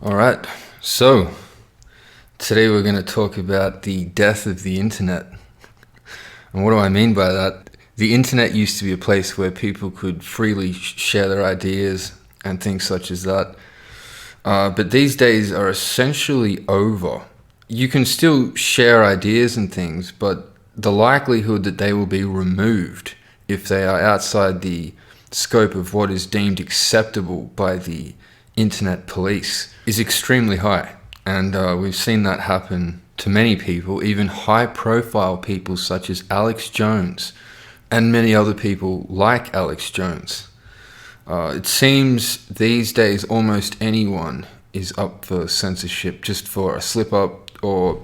All right, so today we're going to talk about the death of the internet. And what do I mean by that? The internet used to be a place where people could freely share their ideas and things such as that. But these days are essentially over. You can still share ideas and things, but the likelihood that they will be removed if they are outside the scope of what is deemed acceptable by the internet police is extremely high. And we've seen that happen to many people, even high profile people such as Alex Jones and many other people like Alex Jones. It seems these days almost anyone is up for censorship just for a slip up. Or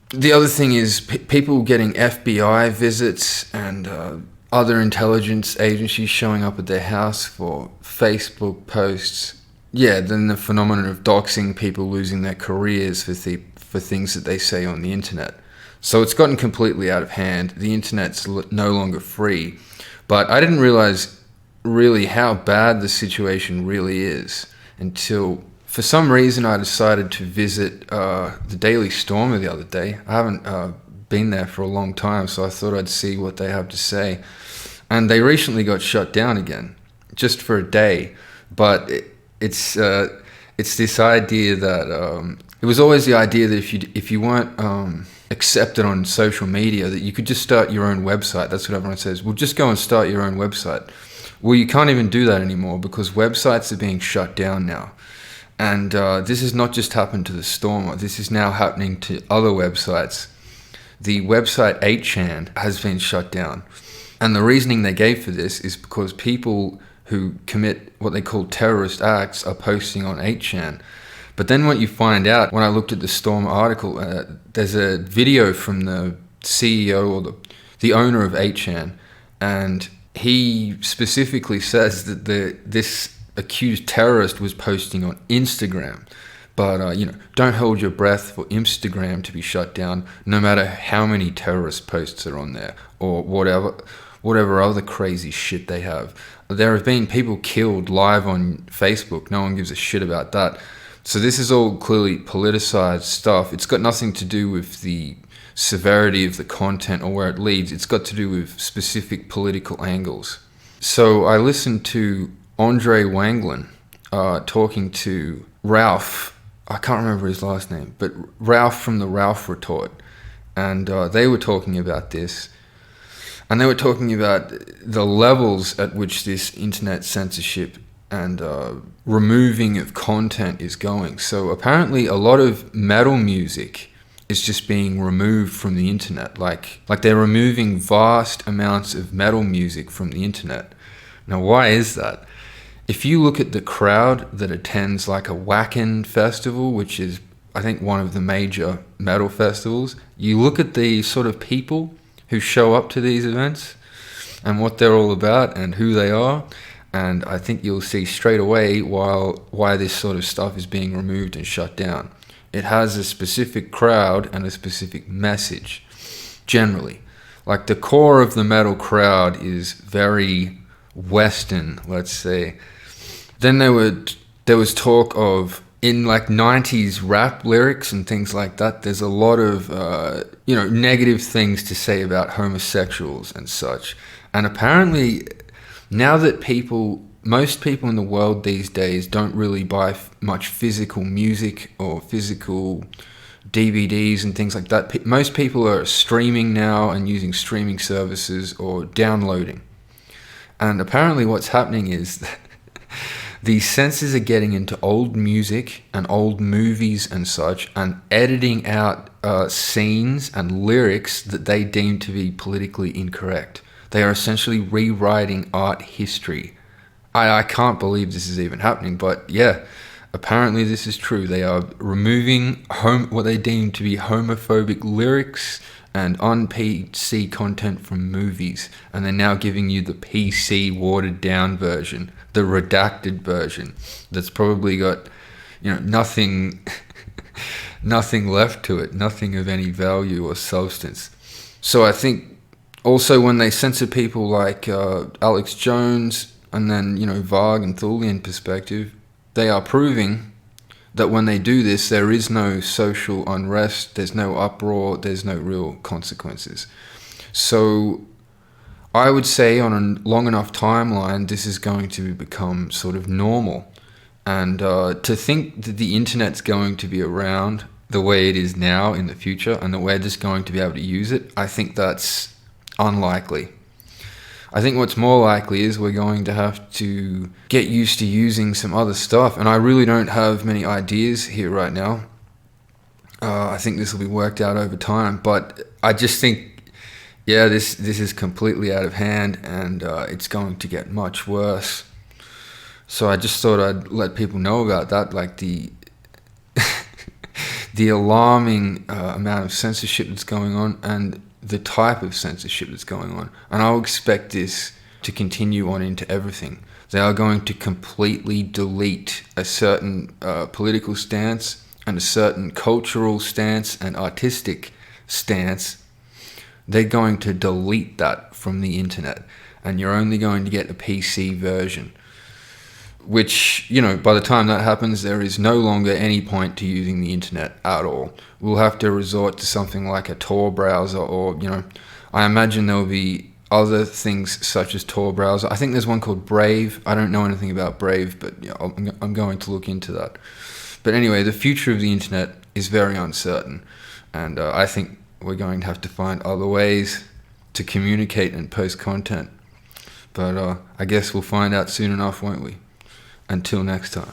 the other thing is people getting FBI visits and other intelligence agencies showing up at their house for Facebook posts. Yeah, then the phenomenon of doxing, people losing their careers for things that they say on the internet. So it's gotten completely out of hand. The internet's no longer free. But I didn't realize really how bad the situation really is until, for some reason, I decided to visit the Daily Stormer the other day. I haven't been there for a long time, so I thought I'd see what they have to say. And they recently got shut down again, just for a day. But it's this idea that it was always the idea that if you weren't accepted on social media, that you could just start your own website. That's what everyone says. Well, just go and start your own website. Well, you can't even do that anymore because websites are being shut down now. And this has not just happened to the Stormer. This is now happening to other websites. The website 8chan has been shut down. And the reasoning they gave for this is because people who commit what they call terrorist acts are posting on 8chan. But then what you find out, when I looked at the Storm article, there's a video from the CEO or the owner of 8chan, and he specifically says that this accused terrorist was posting on Instagram. But, don't hold your breath for Instagram to be shut down, no matter how many terrorist posts are on there, or whatever other crazy shit they have. There have been people killed live on Facebook. No one gives a shit about that. So this is all clearly politicized stuff. It's got nothing to do with the severity of the content or where it leads. It's got to do with specific political angles. So I listened to Andre Wanglin talking to Ralph. I can't remember his last name, but Ralph from the Ralph Retort. And they were talking about this. And they were talking about the levels at which this internet censorship and removing of content is going. So apparently a lot of metal music is just being removed from the internet. Like they're removing vast amounts of metal music from the internet. Now, why is that? If you look at the crowd that attends like a Wacken festival, which is, I think, one of the major metal festivals, you look at the sort of people who show up to these events and what they're all about and who they are, and I think you'll see straight away why this sort of stuff is being removed and shut down. It has a specific crowd and a specific message, generally. Like the core of the metal crowd is very Western, let's say. Then there was talk of, in like 90s rap lyrics and things like that, there's a lot of negative things to say about homosexuals and such. And apparently now that most people in the world these days don't really buy much physical music or physical DVDs and things like that. Most people are streaming now and using streaming services or downloading. And apparently what's happening is that these censors are getting into old music and old movies and such and editing out scenes and lyrics that they deem to be politically incorrect. They are essentially rewriting art history. I can't believe this is even happening, but yeah, apparently this is true. They are removing what they deem to be homophobic lyrics and un-PC content from movies, and they're now giving you the PC watered down version, the redacted version that's probably got nothing left to it, nothing of any value or substance. So I think also when they censor people like Alex Jones and then Varg and Thulian perspective, they are proving that when they do this, there is no social unrest, there's no uproar, there's no real consequences. So I would say on a long enough timeline, this is going to become sort of normal. And to think that the internet's going to be around the way it is now in the future and that we're just going to be able to use it, I think that's unlikely. I think what's more likely is we're going to have to get used to using some other stuff. And I really don't have many ideas here right now. I think this will be worked out over time. But I just think, yeah, this is completely out of hand, and it's going to get much worse. So I just thought I'd let people know about that, like the the alarming amount of censorship that's going on and the type of censorship that's going on. And I'll expect this to continue on into everything. They are going to completely delete a certain political stance and a certain cultural stance and artistic stance. They're going to delete that from the internet, and you're only going to get a PC version. Which, by the time that happens, there is no longer any point to using the internet at all. We'll have to resort to something like a Tor browser, or, I imagine there will be other things such as Tor browser. I think there's one called Brave. I don't know anything about Brave, but I'm going to look into that. But anyway, the future of the internet is very uncertain, and I think we're going to have to find other ways to communicate and post content. But I guess we'll find out soon enough, won't we? Until next time.